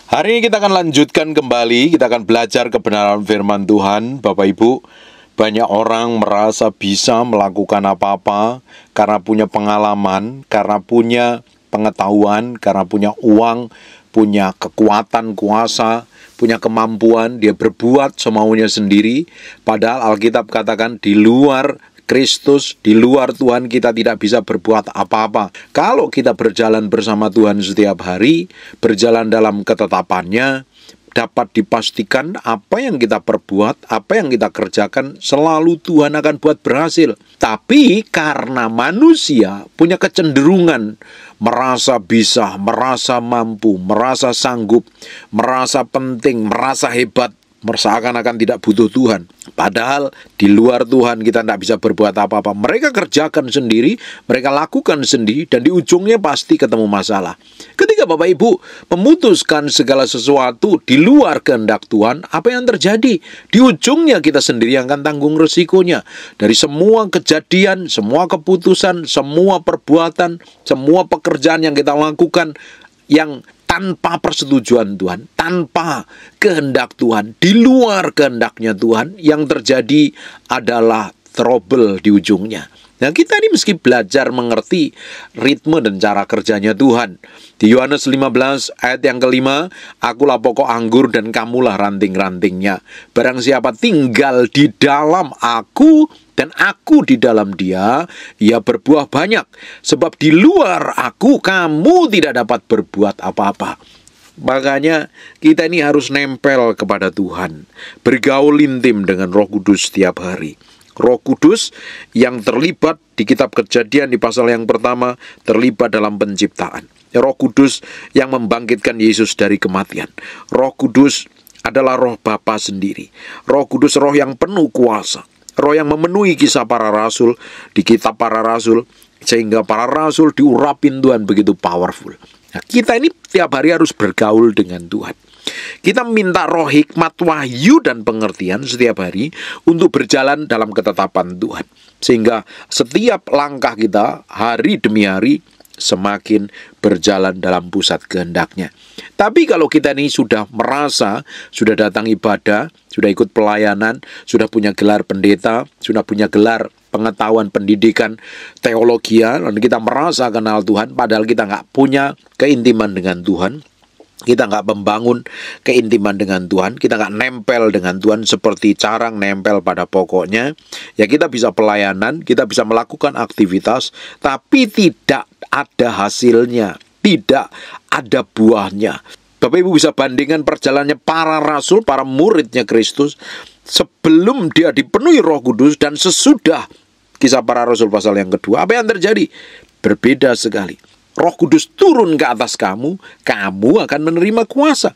Hari ini kita akan lanjutkan kembali, kita akan belajar kebenaran firman Tuhan. Bapak Ibu, banyak orang merasa bisa melakukan apa-apa karena punya pengalaman, karena punya pengetahuan, karena punya uang, punya kekuatan, kuasa, punya kemampuan, dia berbuat semaunya sendiri. Padahal Alkitab katakan di luar Kristus, di luar Tuhan kita tidak bisa berbuat apa-apa. Kalau kita berjalan bersama Tuhan setiap hari, berjalan dalam ketetapannya, dapat dipastikan apa yang kita perbuat, apa yang kita kerjakan, selalu Tuhan akan buat berhasil. Tapi karena manusia punya kecenderungan merasa bisa, merasa mampu, merasa sanggup, merasa penting, merasa hebat, seakan-akan tidak butuh Tuhan. Padahal di luar Tuhan kita tidak bisa berbuat apa-apa. Mereka kerjakan sendiri, mereka lakukan sendiri, dan di ujungnya pasti ketemu masalah. Ketika Bapak Ibu memutuskan segala sesuatu di luar kehendak Tuhan, apa yang terjadi? Di ujungnya kita sendiri yang akan tanggung resikonya. Dari semua kejadian, semua keputusan, semua perbuatan, semua pekerjaan yang kita lakukan yang tanpa persetujuan Tuhan, tanpa kehendak Tuhan, di luar kehendaknya Tuhan, yang terjadi adalah trouble di ujungnya. Nah, kita ini mesti belajar mengerti ritme dan cara kerjanya Tuhan. Di Yohanes 15 ayat yang kelima, akulah pokok anggur dan kamulah ranting-rantingnya. Barang siapa tinggal di dalam aku dan aku di dalam dia, ia berbuah banyak. Sebab di luar aku kamu tidak dapat berbuat apa-apa. Makanya kita ini harus nempel kepada Tuhan, bergaul intim dengan Roh Kudus setiap hari. Roh Kudus yang terlibat di kitab Kejadian di pasal yang pertama, terlibat dalam penciptaan. Roh Kudus yang membangkitkan Yesus dari kematian. Roh Kudus adalah roh Bapa sendiri. Roh Kudus roh yang penuh kuasa. Roh yang memenuhi kisah para rasul di kitab para rasul, sehingga para rasul diurapin Tuhan begitu powerful. Nah, kita ini tiap hari harus bergaul dengan Tuhan. Kita minta roh hikmat, wahyu, dan pengertian setiap hari untuk berjalan dalam ketetapan Tuhan. Sehingga setiap langkah kita hari demi hari semakin berjalan dalam pusat kehendaknya. Tapi kalau kita ini sudah merasa, sudah datang ibadah, sudah ikut pelayanan, sudah punya gelar pendeta, sudah punya gelar pengetahuan pendidikan teologia, dan kita merasa kenal Tuhan, padahal kita nggak punya keintiman dengan Tuhan, kita nggak membangun keintiman dengan Tuhan, kita nggak nempel dengan Tuhan seperti carang nempel pada pokoknya, ya kita bisa pelayanan, kita bisa melakukan aktivitas, tapi tidak ada hasilnya, tidak ada buahnya. Bapak Ibu bisa bandingkan perjalanannya para rasul, para muridnya Kristus, sebelum dia dipenuhi Roh Kudus dan sesudah kisah para rasul pasal yang kedua. Apa yang terjadi? Berbeda sekali. Roh Kudus turun ke atas kamu, kamu akan menerima kuasa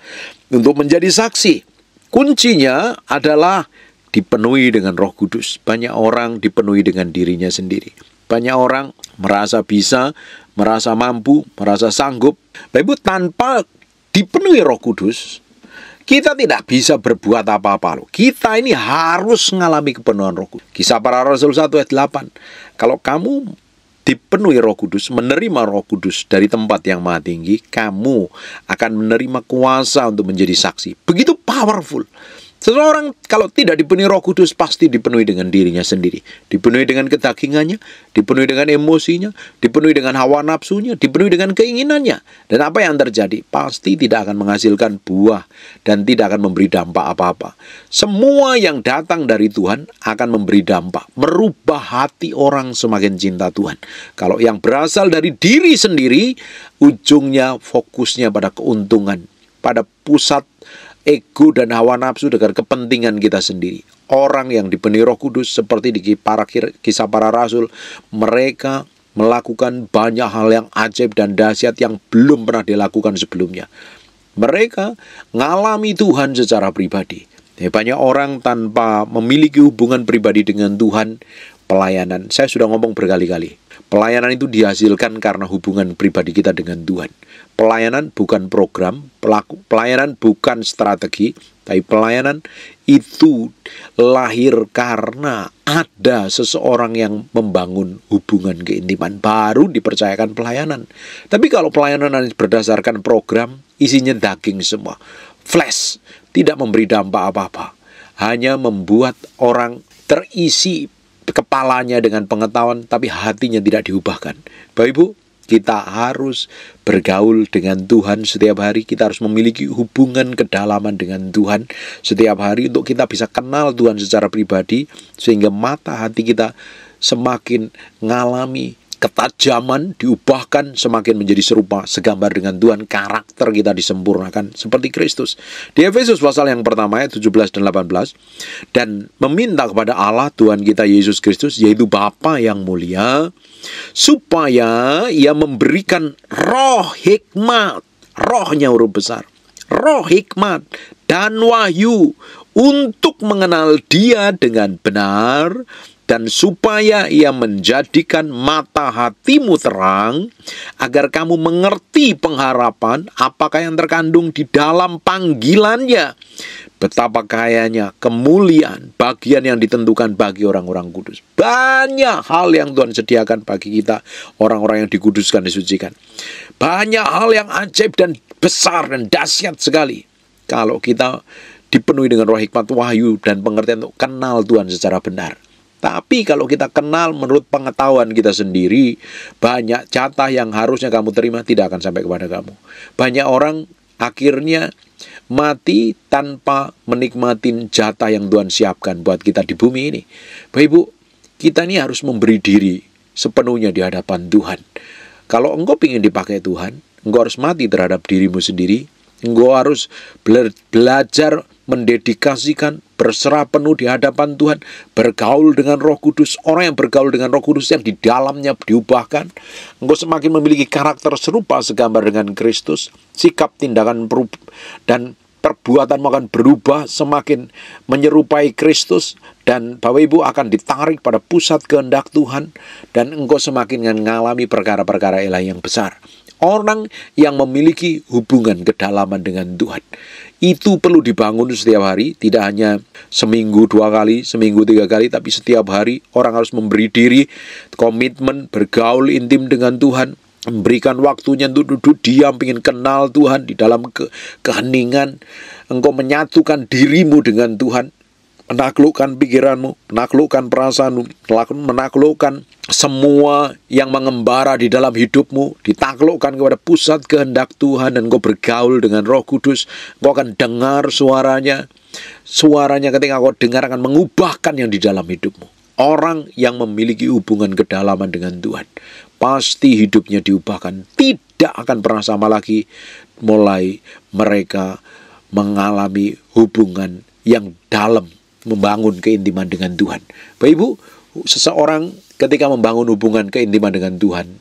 untuk menjadi saksi. Kuncinya adalah dipenuhi dengan Roh Kudus. Banyak orang dipenuhi dengan dirinya sendiri. Banyak orang merasa bisa, merasa mampu, merasa sanggup. Ibu, tanpa dipenuhi Roh Kudus, kita tidak bisa berbuat apa-apa loh. Kita ini harus mengalami kepenuhan Roh Kudus. Kisah para Rasul 1 ayat 8. Kalau kamu dipenuhi Roh Kudus, menerima Roh Kudus dari tempat yang maha tinggi, kamu akan menerima kuasa untuk menjadi saksi. Begitu powerful. Seseorang kalau tidak dipenuhi Roh Kudus pasti dipenuhi dengan dirinya sendiri, dipenuhi dengan kedagingannya, dipenuhi dengan emosinya, dipenuhi dengan hawa nafsunya, dipenuhi dengan keinginannya. Dan apa yang terjadi? Pasti tidak akan menghasilkan buah dan tidak akan memberi dampak apa-apa. Semua yang datang dari Tuhan akan memberi dampak, merubah hati orang semakin cinta Tuhan. Kalau yang berasal dari diri sendiri, ujungnya fokusnya pada keuntungan, pada pusat ego dan hawa nafsu dengan kepentingan kita sendiri. Orang yang dipenuhi Roh Kudus seperti di kisah para rasul, mereka melakukan banyak hal yang ajaib dan dahsyat yang belum pernah dilakukan sebelumnya. Mereka ngalami Tuhan secara pribadi. Banyak orang tanpa memiliki hubungan pribadi dengan Tuhan, pelayanan. Saya sudah ngomong berkali-kali. Pelayanan itu dihasilkan karena hubungan pribadi kita dengan Tuhan. Pelayanan bukan program, pelayanan bukan strategi, tapi pelayanan itu lahir karena ada seseorang yang membangun hubungan keintiman, baru dipercayakan pelayanan. Tapi kalau pelayanan berdasarkan program, isinya daging semua, flash, tidak memberi dampak apa-apa, hanya membuat orang terisi kepalanya dengan pengetahuan, tapi hatinya tidak diubahkan. Bapak Ibu, kita harus bergaul dengan Tuhan setiap hari. Kita harus memiliki hubungan kedalaman dengan Tuhan setiap hari untuk kita bisa kenal Tuhan secara pribadi, sehingga mata hati kita semakin mengalami ketajaman, diubahkan semakin menjadi serupa segambar dengan Tuhan. Karakter kita disempurnakan seperti Kristus. Di Efesus pasal yang pertama ayat 17 dan 18, dan meminta kepada Allah Tuhan kita Yesus Kristus, yaitu Bapa yang mulia, supaya Ia memberikan roh hikmat, rohnya huruf besar, roh hikmat dan wahyu untuk mengenal Dia dengan benar, dan supaya Ia menjadikan mata hatimu terang, agar kamu mengerti pengharapan apakah yang terkandung di dalam panggilannya, betapa kayanya kemuliaan bagian yang ditentukan bagi orang-orang kudus. Banyak hal yang Tuhan sediakan bagi kita, orang-orang yang dikuduskan, disucikan. Banyak hal yang ajaib dan besar dan dahsyat sekali kalau kita dipenuhi dengan roh hikmat, wahyu, dan pengertian untuk kenal Tuhan secara benar. Tapi kalau kita kenal menurut pengetahuan kita sendiri, banyak jatah yang harusnya kamu terima tidak akan sampai kepada kamu. Banyak orang akhirnya mati tanpa menikmati jatah yang Tuhan siapkan buat kita di bumi ini. Bapak Ibu, kita ini harus memberi diri sepenuhnya di hadapan Tuhan. Kalau engkau ingin dipakai Tuhan, engkau harus mati terhadap dirimu sendiri. Engkau harus belajar mendedikasikan, berserah penuh di hadapan Tuhan, bergaul dengan Roh Kudus. Orang yang bergaul dengan Roh Kudus yang di dalamnya diubahkan, engkau semakin memiliki karakter serupa segambar dengan Kristus. Sikap, tindakan, dan perbuatanmu akan berubah semakin menyerupai Kristus, dan Bapak Ibu akan ditarik pada pusat kehendak Tuhan, dan engkau semakin mengalami perkara-perkara ilahi yang besar. Orang yang memiliki hubungan kedalaman dengan Tuhan itu perlu dibangun setiap hari, tidak hanya seminggu 2 kali, seminggu 3 kali, tapi setiap hari orang harus memberi diri, komitmen, bergaul intim dengan Tuhan, memberikan waktunya untuk duduk diam, ingin kenal Tuhan di dalam keheningan. Engkau menyatukan dirimu dengan Tuhan, menaklukkan pikiranmu, menaklukkan perasaanmu, menaklukkan semua yang mengembara di dalam hidupmu, ditaklukkan kepada pusat kehendak Tuhan, dan engkau bergaul dengan Roh Kudus. Engkau akan dengar suaranya. Suaranya ketika engkau dengar akan mengubahkan yang di dalam hidupmu. Orang yang memiliki hubungan kedalaman dengan Tuhan, pasti hidupnya diubahkan. Tidak akan pernah sama lagi mulai mereka mengalami hubungan yang dalam, membangun keintiman dengan Tuhan. Bapak Ibu, seseorang ketika membangun hubungan keintiman dengan Tuhan,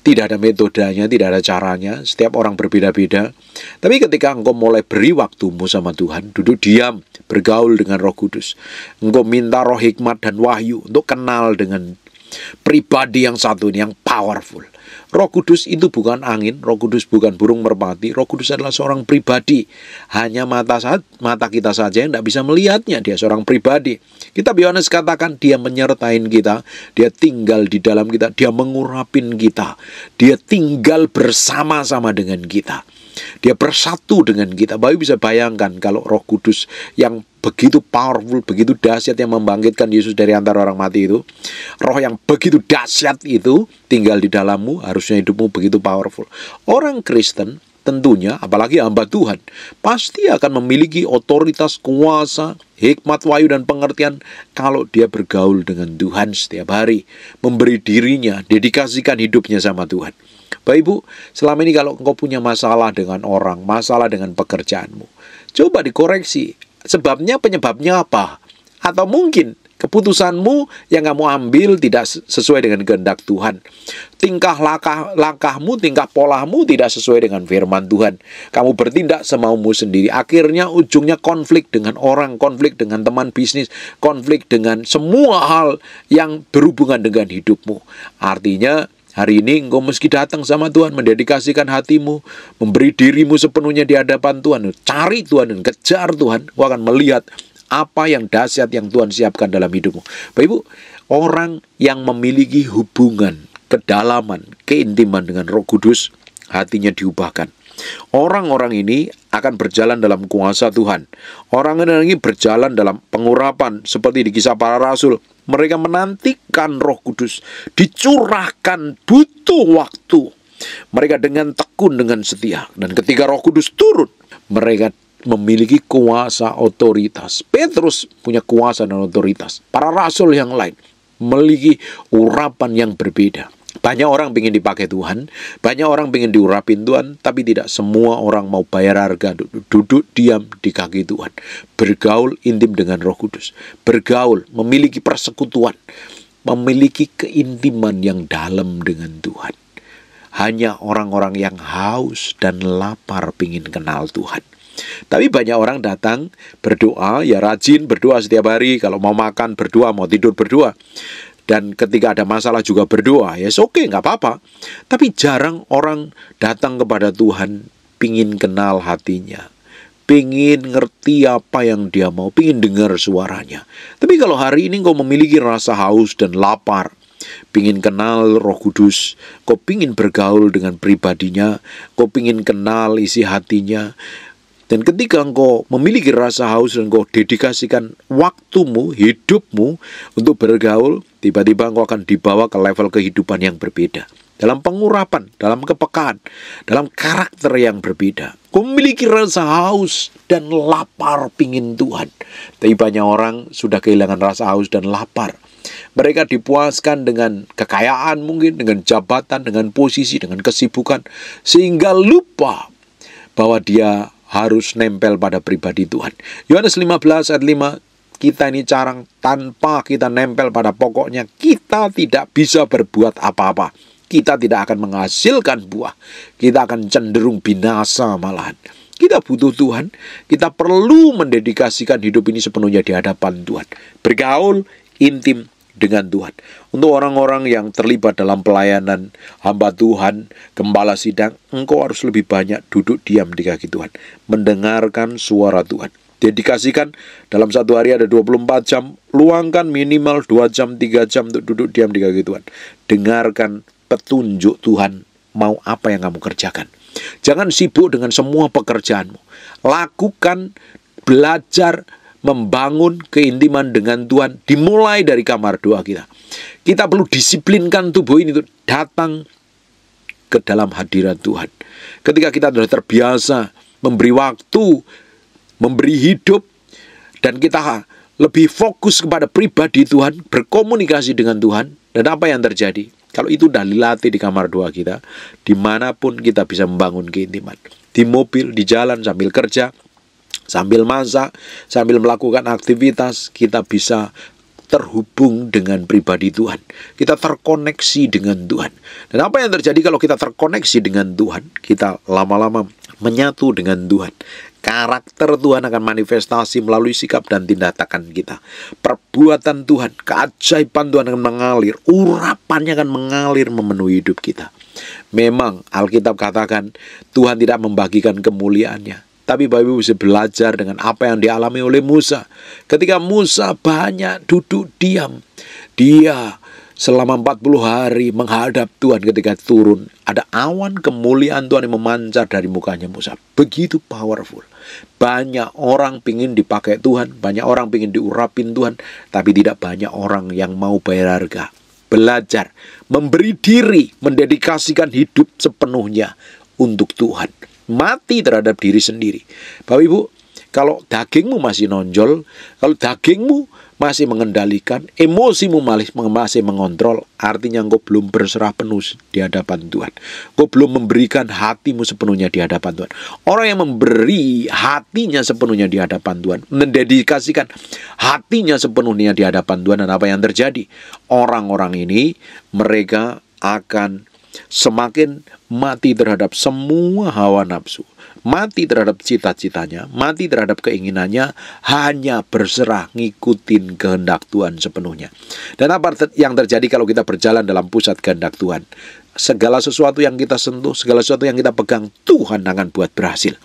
tidak ada metodenya, tidak ada caranya, setiap orang berbeda-beda. Tapi ketika engkau mulai beri waktumu sama Tuhan, duduk diam, bergaul dengan Roh Kudus, engkau minta roh hikmat dan wahyu untuk kenal dengan pribadi yang satu ini, yang powerful. Roh Kudus itu bukan angin, Roh Kudus bukan burung merpati, Roh Kudus adalah seorang pribadi. Hanya mata kita saja yang tidak bisa melihatnya, dia seorang pribadi. Kitab Yohanes katakan dia menyertai kita, dia tinggal di dalam kita, dia mengurapin kita, dia tinggal bersama-sama dengan kita, dia bersatu dengan kita. Bapak bisa bayangkan kalau Roh Kudus yang begitu powerful, begitu dahsyat, yang membangkitkan Yesus dari antara orang mati itu, roh yang begitu dahsyat itu tinggal di dalammu, harusnya hidupmu begitu powerful. Orang Kristen tentunya, apalagi hamba Tuhan, pasti akan memiliki otoritas, kuasa, hikmat, wahyu, dan pengertian kalau dia bergaul dengan Tuhan setiap hari, memberi dirinya, dedikasikan hidupnya sama Tuhan. Bapak Ibu, selama ini kalau engkau punya masalah dengan orang, masalah dengan pekerjaanmu, coba dikoreksi. Penyebabnya apa? Atau mungkin Keputusanmu yang kamu ambil tidak sesuai dengan kehendak Tuhan. Tingkah langkahmu, tingkah polamu tidak sesuai dengan firman Tuhan. Kamu bertindak semaumu sendiri. Akhirnya ujungnya konflik dengan orang, konflik dengan teman bisnis, konflik dengan semua hal yang berhubungan dengan hidupmu. Artinya hari ini engkau meski datang sama Tuhan, mendedikasikan hatimu, memberi dirimu sepenuhnya di hadapan Tuhan. Cari Tuhan dan kejar Tuhan, engkau akan melihat apa yang dahsyat yang Tuhan siapkan dalam hidupmu. Bapak Ibu, orang yang memiliki hubungan, kedalaman, keintiman dengan Roh Kudus, hatinya diubahkan. Orang-orang ini akan berjalan dalam kuasa Tuhan. Orang-orang ini berjalan dalam pengurapan, seperti di Kisah Para Rasul. Mereka menantikan Roh Kudus, dicurahkan, butuh waktu. Mereka dengan tekun, dengan setia. Dan ketika Roh Kudus turun, mereka memiliki kuasa otoritas. Petrus punya kuasa dan otoritas. Para rasul yang lain memiliki urapan yang berbeda. Banyak orang ingin dipakai Tuhan, banyak orang ingin diurapin Tuhan, tapi tidak semua orang mau bayar harga, duduk diam di kaki Tuhan. Bergaul intim dengan Roh Kudus, bergaul, memiliki persekutuan, memiliki keintiman yang dalam dengan Tuhan. Hanya orang-orang yang haus dan lapar ingin kenal Tuhan. Tapi banyak orang datang berdoa, ya rajin berdoa setiap hari. Kalau mau makan berdoa, mau tidur berdoa. Dan ketika ada masalah juga berdoa, ya oke, nggak apa-apa. Tapi jarang orang datang kepada Tuhan, pingin kenal hatinya, pingin ngerti apa yang dia mau, pingin dengar suaranya. Tapi kalau hari ini kau memiliki rasa haus dan lapar, pingin kenal Roh Kudus, kau pingin bergaul dengan pribadinya, kau pingin kenal isi hatinya. Dan ketika engkau memiliki rasa haus dan engkau dedikasikan waktumu, hidupmu untuk bergaul, tiba-tiba engkau akan dibawa ke level kehidupan yang berbeda. Dalam pengurapan, dalam kepekaan, dalam karakter yang berbeda. Engkau memiliki rasa haus dan lapar pingin Tuhan. Tapi banyak orang sudah kehilangan rasa haus dan lapar. Mereka dipuaskan dengan kekayaan mungkin, dengan jabatan, dengan posisi, dengan kesibukan. Sehingga lupa bahwa dia harus nempel pada pribadi Tuhan. Yohanes 15 ayat 5, kita ini carang, tanpa kita nempel pada pokoknya, kita tidak bisa berbuat apa-apa. Kita tidak akan menghasilkan buah. Kita akan cenderung binasa malahan. Kita butuh Tuhan. Kita perlu mendedikasikan hidup ini sepenuhnya di hadapan Tuhan. Bergaul intim dengan Tuhan. Untuk orang-orang yang terlibat dalam pelayanan hamba Tuhan, gembala sidang, engkau harus lebih banyak duduk diam di kaki Tuhan, mendengarkan suara Tuhan. Dedikasikan dalam satu hari ada 24 jam, luangkan minimal 2 jam, 3 jam untuk duduk diam di kaki Tuhan. Dengarkan petunjuk Tuhan, mau apa yang kamu kerjakan. Jangan sibuk dengan semua pekerjaanmu. Lakukan, belajar, membangun keintiman dengan Tuhan dimulai dari kamar doa kita. Kita perlu disiplinkan tubuh ini untuk datang ke dalam hadirat Tuhan. Ketika kita sudah terbiasa memberi waktu, memberi hidup, dan kita lebih fokus kepada pribadi Tuhan, berkomunikasi dengan Tuhan, dan apa yang terjadi? Kalau itu sudah dilatih di kamar doa kita, dimanapun kita bisa membangun keintiman. Di mobil, di jalan, sambil kerja, sambil masak, sambil melakukan aktivitas, kita bisa terhubung dengan pribadi Tuhan. Kita terkoneksi dengan Tuhan. Dan apa yang terjadi kalau kita terkoneksi dengan Tuhan? Kita lama-lama menyatu dengan Tuhan. Karakter Tuhan akan manifestasi melalui sikap dan tindakan kita. Perbuatan Tuhan, keajaiban Tuhan akan mengalir. Urapannya akan mengalir memenuhi hidup kita. Memang Alkitab katakan Tuhan tidak membagikan kemuliaannya. Tapi Bapak Ibu bisa belajar dengan apa yang dialami oleh Musa. Ketika Musa banyak duduk diam, dia selama 40 hari menghadap Tuhan. Ketika turun, ada awan kemuliaan Tuhan yang memancar dari mukanya Musa. Begitu powerful. Banyak orang pingin dipakai Tuhan, banyak orang pingin diurapin Tuhan, tapi tidak banyak orang yang mau bayar harga. Belajar, memberi diri, mendedikasikan hidup sepenuhnya untuk Tuhan. Mati terhadap diri sendiri. Bapak Ibu, kalau dagingmu masih nonjol, kalau dagingmu masih mengendalikan, emosimu masih mengontrol, artinya engkau belum berserah penuh di hadapan Tuhan. Engkau belum memberikan hatimu sepenuhnya di hadapan Tuhan. Orang yang memberi hatinya sepenuhnya di hadapan Tuhan, mendedikasikan hatinya sepenuhnya di hadapan Tuhan, dan apa yang terjadi? Orang-orang ini, mereka akan semakin mati terhadap semua hawa nafsu, mati terhadap cita-citanya, mati terhadap keinginannya, hanya berserah ngikutin kehendak Tuhan sepenuhnya. Dan apa yang terjadi kalau kita berjalan dalam pusat kehendak Tuhan? Segala sesuatu yang kita sentuh, segala sesuatu yang kita pegang, Tuhan akan buat berhasil.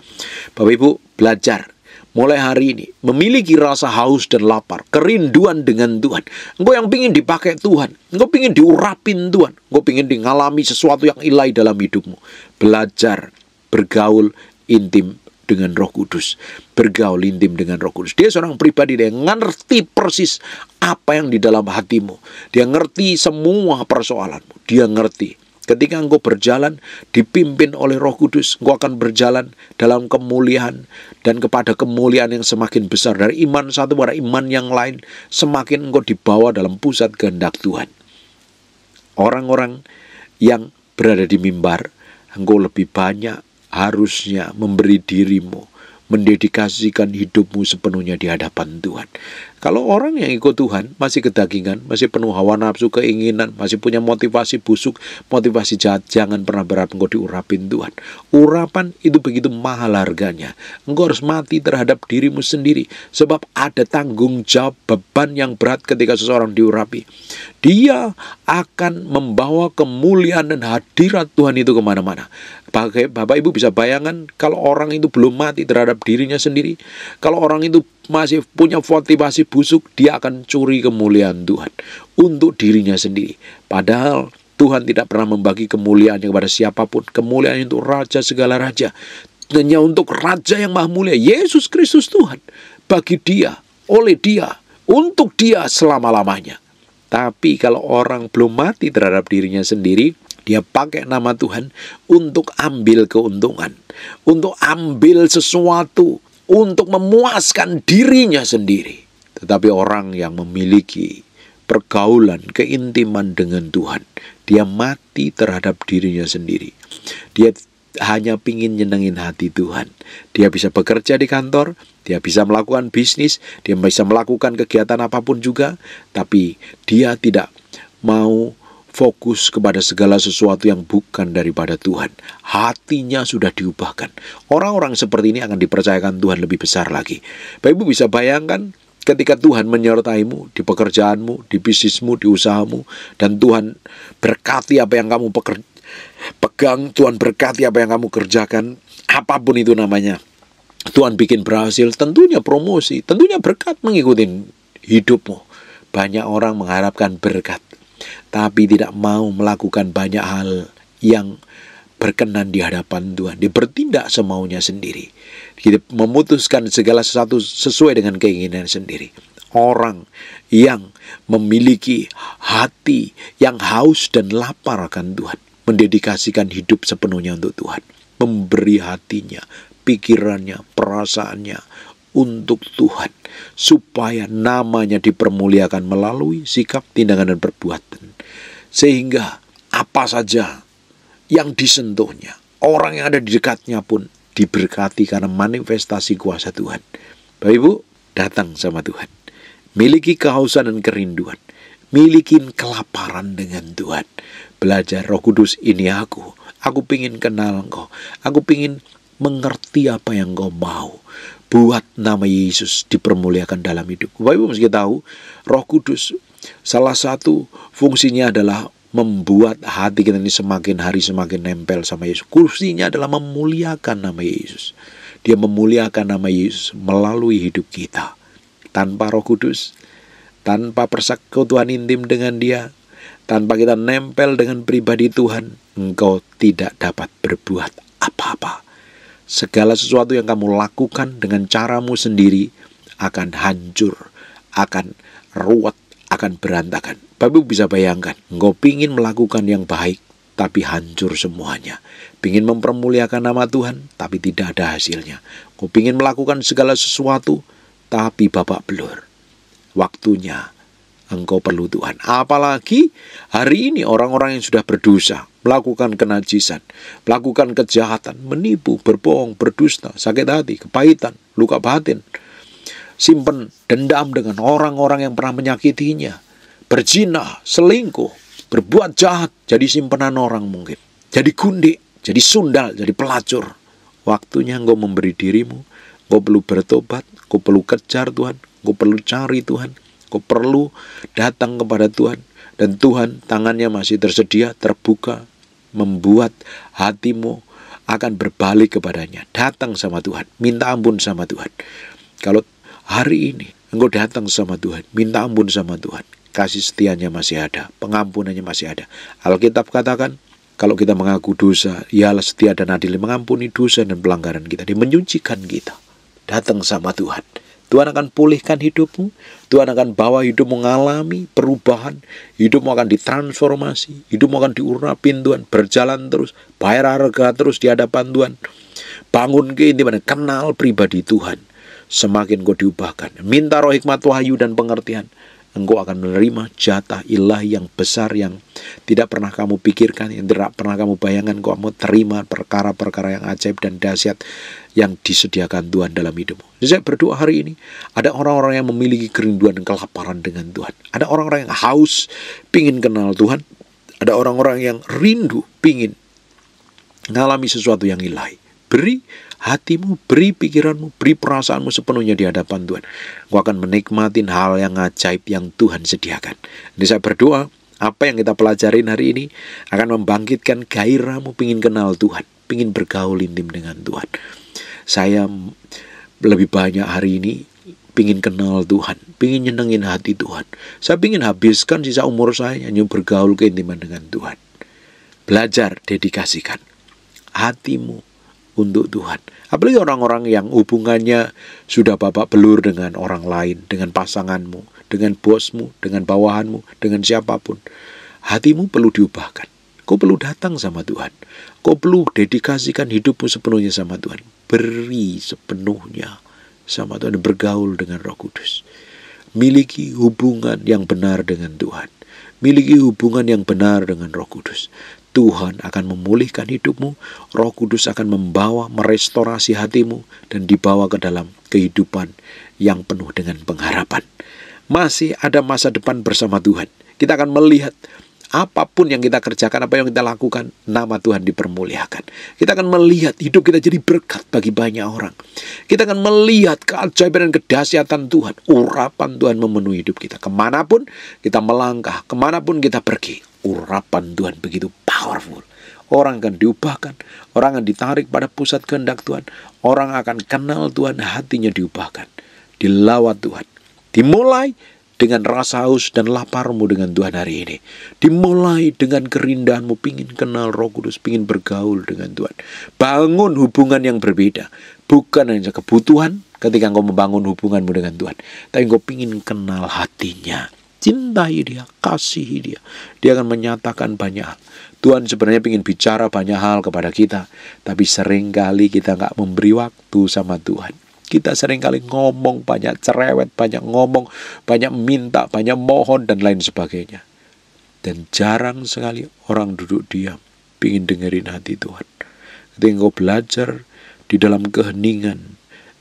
Bapak Ibu, belajar mulai hari ini memiliki rasa haus dan lapar, kerinduan dengan Tuhan. Engkau yang pingin dipakai Tuhan, engkau pingin diurapin Tuhan, engkau pingin mengalami sesuatu yang ilahi dalam hidupmu. Belajar bergaul intim dengan Roh Kudus, bergaul intim dengan Roh Kudus. Dia seorang pribadi yang ngerti persis apa yang di dalam hatimu. Dia ngerti semua persoalanmu. Dia ngerti. Ketika engkau berjalan dipimpin oleh Roh Kudus, engkau akan berjalan dalam kemuliaan dan kepada kemuliaan yang semakin besar. Dari iman satu pada iman yang lain, semakin engkau dibawa dalam pusat kehendak Tuhan. Orang-orang yang berada di mimbar, engkau lebih banyak harusnya memberi dirimu, mendedikasikan hidupmu sepenuhnya di hadapan Tuhan. Kalau orang yang ikut Tuhan masih kedagingan, masih penuh hawa nafsu, keinginan, masih punya motivasi busuk, motivasi jahat, jangan pernah berharap engkau diurapin Tuhan. Urapan itu begitu mahal harganya. Engkau harus mati terhadap dirimu sendiri, sebab ada tanggung jawab beban yang berat ketika seseorang diurapi. Dia akan membawa kemuliaan dan hadirat Tuhan itu kemana-mana. Bapak Ibu bisa bayangkan kalau orang itu belum mati terhadap dirinya sendiri, kalau orang itu masih punya motivasi busuk, dia akan curi kemuliaan Tuhan untuk dirinya sendiri. Padahal Tuhan tidak pernah membagi kemuliaan kepada siapapun. Kemuliaan untuk Raja segala raja, hanya untuk Raja yang maha mulia, Yesus Kristus Tuhan. Bagi dia, oleh dia, untuk dia selama-lamanya. Tapi kalau orang belum mati terhadap dirinya sendiri, dia pakai nama Tuhan untuk ambil keuntungan, untuk ambil sesuatu, untuk memuaskan dirinya sendiri. Tetapi orang yang memiliki pergaulan, keintiman dengan Tuhan, dia mati terhadap dirinya sendiri. Dia hanya pingin nyenengin hati Tuhan. Dia bisa bekerja di kantor, dia bisa melakukan bisnis, dia bisa melakukan kegiatan apapun juga, tapi dia tidak mau fokus kepada segala sesuatu yang bukan daripada Tuhan. Hatinya sudah diubahkan. Orang-orang seperti ini akan dipercayakan Tuhan lebih besar lagi. Bapak Ibu bisa bayangkan ketika Tuhan menyertaimu di pekerjaanmu, di bisnismu, di usahamu, dan Tuhan berkati apa yang kamu pegang, Tuhan berkati apa yang kamu kerjakan, apapun itu namanya. Tuhan bikin berhasil, tentunya promosi, tentunya berkat mengikuti hidupmu. Banyak orang mengharapkan berkat, tapi tidak mau melakukan banyak hal yang berkenan di hadapan Tuhan. Dia bertindak semaunya sendiri. Dia memutuskan segala sesuatu sesuai dengan keinginan sendiri. Orang yang memiliki hati yang haus dan lapar akan Tuhan, mendedikasikan hidup sepenuhnya untuk Tuhan, memberi hatinya, pikirannya, perasaannya untuk Tuhan, supaya namanya dipermuliakan melalui sikap, tindakan, dan perbuatan. Sehingga apa saja yang disentuhnya, orang yang ada di dekatnya pun diberkati karena manifestasi kuasa Tuhan. Bapak Ibu, datang sama Tuhan, miliki kehausan dan kerinduan, miliki kelaparan dengan Tuhan. Belajar, Roh Kudus, ini aku pingin kenal Engkau, aku pingin mengerti apa yang Engkau mau. Buat nama Yesus dipermuliakan dalam hidup. Bapak Ibu mesti tahu, Roh Kudus salah satu fungsinya adalah membuat hati kita ini semakin hari semakin nempel sama Yesus. Fungsinya adalah memuliakan nama Yesus. Dia memuliakan nama Yesus melalui hidup kita. Tanpa Roh Kudus, tanpa persekutuan intim dengan Dia, tanpa kita nempel dengan pribadi Tuhan, engkau tidak dapat berbuat apa-apa. Segala sesuatu yang kamu lakukan dengan caramu sendiri akan hancur, akan ruwet, akan berantakan. Bapak Ibu bisa bayangkan, engkau pingin melakukan yang baik, tapi hancur semuanya. Pingin mempermuliakan nama Tuhan, tapi tidak ada hasilnya. Engkau pingin melakukan segala sesuatu, tapi babak belur. waktunya engkau perlu Tuhan. Apalagi hari ini orang-orang yang sudah berdosa, melakukan kenajisan, melakukan kejahatan, menipu, berbohong, berdusta, sakit hati, kepahitan, luka batin, simpen dendam dengan orang-orang yang pernah menyakitinya, berzina, selingkuh, berbuat jahat, jadi simpenan orang mungkin, jadi gundik, jadi sundal, jadi pelacur. Waktunya engkau memberi dirimu, engkau perlu bertobat, engkau perlu kejar Tuhan, engkau perlu cari Tuhan, engkau perlu datang kepada Tuhan. Dan Tuhan tangannya masih tersedia, terbuka, membuat hatimu akan berbalik kepadanya. Datang sama Tuhan, minta ampun sama Tuhan. Kalau hari ini engkau datang sama Tuhan, minta ampun sama Tuhan, kasih setianya masih ada, pengampunannya masih ada. Alkitab katakan, kalau kita mengaku dosa, Ialah setia dan adil, mengampuni dosa dan pelanggaran kita, Dia menyucikan kita. Datang sama Tuhan. Tuhan akan pulihkan hidupmu, Tuhan akan bawa hidupmu mengalami perubahan, hidupmu akan ditransformasi, hidupmu akan diurapin Tuhan, berjalan terus, bayar harga terus di hadapan Tuhan. Bangun keintiman, kenal pribadi Tuhan. Semakin kau diubahkan, minta roh hikmat, wahyu dan pengertian, engkau akan menerima jatah ilahi yang besar yang tidak pernah kamu pikirkan, yang tidak pernah kamu bayangkan. Kamu terima perkara-perkara yang ajaib dan dahsyat yang disediakan Tuhan dalam hidupmu. Jadi saya berdoa hari ini, ada orang-orang yang memiliki kerinduan dan kelaparan dengan Tuhan. Ada orang-orang yang haus, pingin kenal Tuhan. Ada orang-orang yang rindu, pingin mengalami sesuatu yang ilahi. Beri hatimu, beri pikiranmu, beri perasaanmu sepenuhnya di hadapan Tuhan. Kau akan menikmati hal yang ajaib yang Tuhan sediakan. Jadi saya berdoa, apa yang kita pelajarin hari ini akan membangkitkan gairahmu pingin kenal Tuhan, pingin bergaul intim dengan Tuhan. Saya lebih banyak hari ini pingin kenal Tuhan, pingin nyenengin hati Tuhan. Saya pingin habiskan sisa umur saya hanya bergaul keintiman dengan Tuhan. Belajar, dedikasikan hatimu untuk Tuhan. Apalagi orang-orang yang hubungannya sudah babak belur dengan orang lain, dengan pasanganmu, dengan bosmu, dengan bawahanmu, dengan siapapun. Hatimu perlu diubahkan. Kau perlu datang sama Tuhan. Kau perlu dedikasikan hidupmu sepenuhnya sama Tuhan. Beri sepenuhnya sama Tuhan, bergaul dengan Roh Kudus. Miliki hubungan yang benar dengan Tuhan. Miliki hubungan yang benar dengan Roh Kudus. Tuhan akan memulihkan hidupmu, Roh Kudus akan membawa, merestorasi hatimu, dan dibawa ke dalam kehidupan yang penuh dengan pengharapan. Masih ada masa depan bersama Tuhan. Kita akan melihat apapun yang kita kerjakan, apa yang kita lakukan, nama Tuhan dipermuliakan. Kita akan melihat hidup kita jadi berkat bagi banyak orang. Kita akan melihat keajaiban dan kedahsyatan Tuhan. Urapan Tuhan memenuhi hidup kita. Kemanapun kita melangkah, kemanapun kita pergi, urapan Tuhan begitu powerful. Orang akan diubahkan, orang akan ditarik pada pusat kehendak Tuhan. Orang akan kenal Tuhan, hatinya diubahkan, dilawat Tuhan. Dimulai dengan rasa haus dan laparmu dengan Tuhan hari ini. Dimulai dengan kerindahanmu, pingin kenal Roh Kudus, pingin bergaul dengan Tuhan. Bangun hubungan yang berbeda. Bukan hanya kebutuhan ketika engkau membangun hubunganmu dengan Tuhan, tapi engkau pingin kenal hatinya. Cintai dia, kasihi dia. Dia akan menyatakan banyak hal. Tuhan sebenarnya ingin bicara banyak hal kepada kita, tapi seringkali kita nggak memberi waktu sama Tuhan. Kita seringkali ngomong banyak, cerewet, banyak ngomong, banyak minta, banyak mohon, dan lain sebagainya. Dan jarang sekali orang duduk diam, ingin dengerin hati Tuhan. Ketika engkau belajar di dalam keheningan,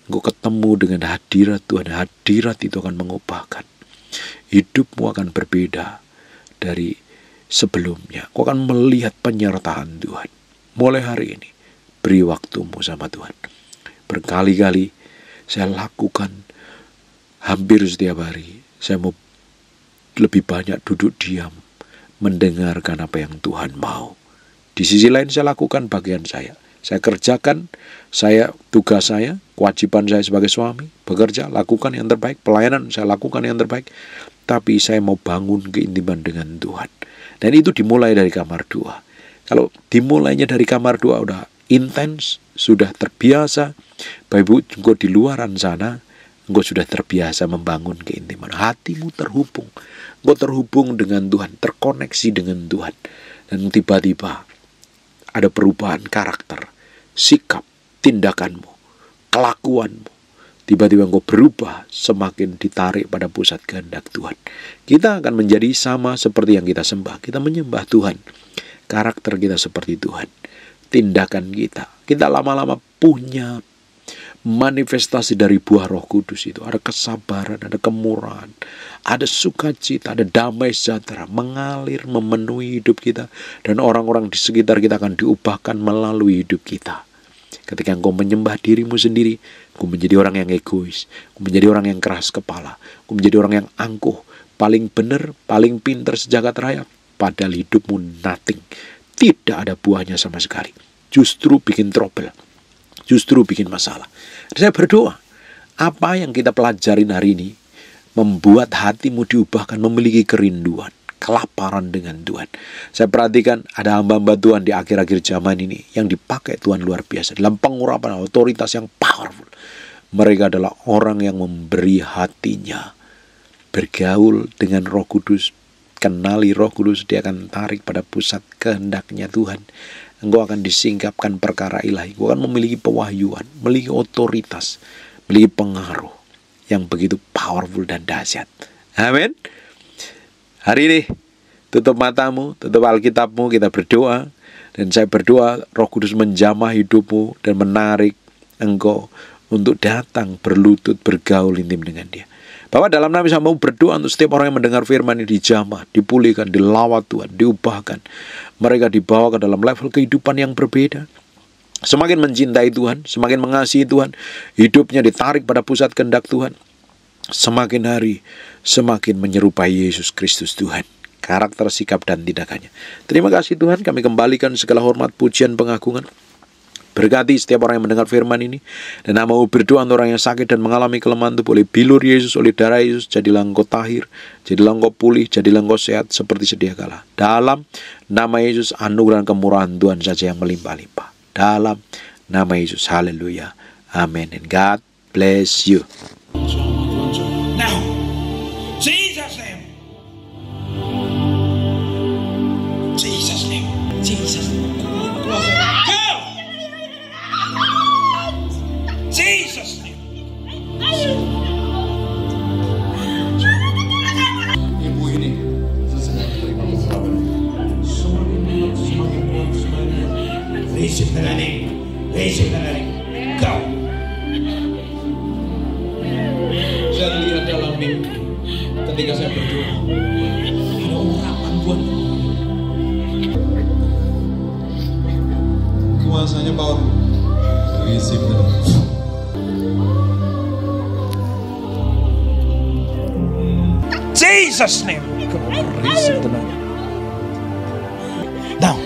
engkau ketemu dengan hadirat Tuhan, hadirat itu akan mengubahkan. Hidupmu akan berbeda dari sebelumnya. Kau akan melihat penyertaan Tuhan. Mulai hari ini, beri waktumu sama Tuhan. Berkali-kali saya lakukan hampir setiap hari. Saya mau lebih banyak duduk diam, mendengarkan apa yang Tuhan mau. Di sisi lain saya lakukan bagian saya. Saya kerjakan, tugas saya, kewajiban saya sebagai suami, bekerja, lakukan yang terbaik, pelayanan saya lakukan yang terbaik. Tapi saya mau bangun keintiman dengan Tuhan. Dan itu dimulai dari kamar doa. Kalau dimulainya dari kamar doa udah intens, sudah terbiasa, Bapak Ibu, engkau di luaran sana, engkau sudah terbiasa membangun keintiman. Hatimu terhubung. Engkau terhubung dengan Tuhan, terkoneksi dengan Tuhan. Dan tiba-tiba ada perubahan karakter, sikap, tindakanmu, kelakuanmu, tiba-tiba engkau berubah, semakin ditarik pada pusat kehendak Tuhan. Kita akan menjadi sama seperti yang kita sembah. Kita menyembah Tuhan. Karakter kita seperti Tuhan. Tindakan kita lama-lama punya manifestasi dari buah Roh Kudus itu. Ada kesabaran, ada kemurahan, ada sukacita, ada damai sejahtera mengalir, memenuhi hidup kita. Dan orang-orang di sekitar kita akan diubahkan melalui hidup kita. Ketika engkau menyembah dirimu sendiri, engkau menjadi orang yang egois, engkau menjadi orang yang keras kepala, engkau menjadi orang yang angkuh, paling benar, paling pintar sejagat raya, padahal hidupmu nothing. Tidak ada buahnya sama sekali. Justru bikin trouble, justru bikin masalah. Dan saya berdoa, apa yang kita pelajarin hari ini membuat hatimu diubahkan, memiliki kerinduan, kelaparan dengan Tuhan. Saya perhatikan ada hamba-hamba Tuhan di akhir-akhir zaman ini yang dipakai Tuhan luar biasa dalam pengurapan otoritas yang powerful. Mereka adalah orang yang memberi hatinya, bergaul dengan Roh Kudus, kenali Roh Kudus, dia akan tarik pada pusat kehendaknya Tuhan. Engkau akan disingkapkan perkara ilahi, engkau akan memiliki pewahyuan, memiliki otoritas, memiliki pengaruh yang begitu powerful dan dahsyat. Amin. Hari ini tutup matamu, tutup Alkitabmu, kita berdoa. Dan saya berdoa Roh Kudus menjamah hidupmu dan menarik engkau untuk datang berlutut, bergaul intim dengan dia. Bapak, dalam nama saya mau berdoa untuk setiap orang yang mendengar firman ini, dijamah, dipulihkan, dilawat Tuhan, diubahkan. Mereka dibawa ke dalam level kehidupan yang berbeda. Semakin mencintai Tuhan, semakin mengasihi Tuhan, hidupnya ditarik pada pusat kehendak Tuhan. Semakin hari, semakin menyerupai Yesus Kristus Tuhan. Karakter, sikap, dan tindakannya. Terima kasih Tuhan, kami kembalikan segala hormat, pujian, pengagungan. Berkati setiap orang yang mendengar firman ini. Dan mau berdoa untuk orang yang sakit dan mengalami kelemahan tubuh, oleh bilur Yesus, oleh darah Yesus, jadilah engkau tahir, jadilah engkau pulih, jadilah engkau sehat seperti sedia kala. Dalam nama Yesus, anugerah dan kemurahan Tuhan saja yang melimpah-limpah. Dalam nama Yesus, haleluya, amin. And God bless you. Now, Jesus name. Jesus name. Jesus name. Go! Jesus name. Ibu ini receive the name. Receive the name. Go. Saya lihat dalam mimpi ketika saya berdoa, ada urapan buat kuasanya power. Receive the name. Jesus name. Receive the name. Down.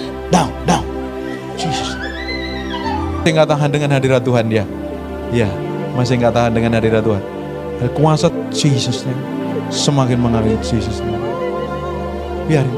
Jesus. Masih nggak tahan dengan hadirat Tuhan dia? Ya, masih nggak tahan dengan hadirat Tuhan. Kuasa Jesus name semakin mengalir Jesus name. Biarin.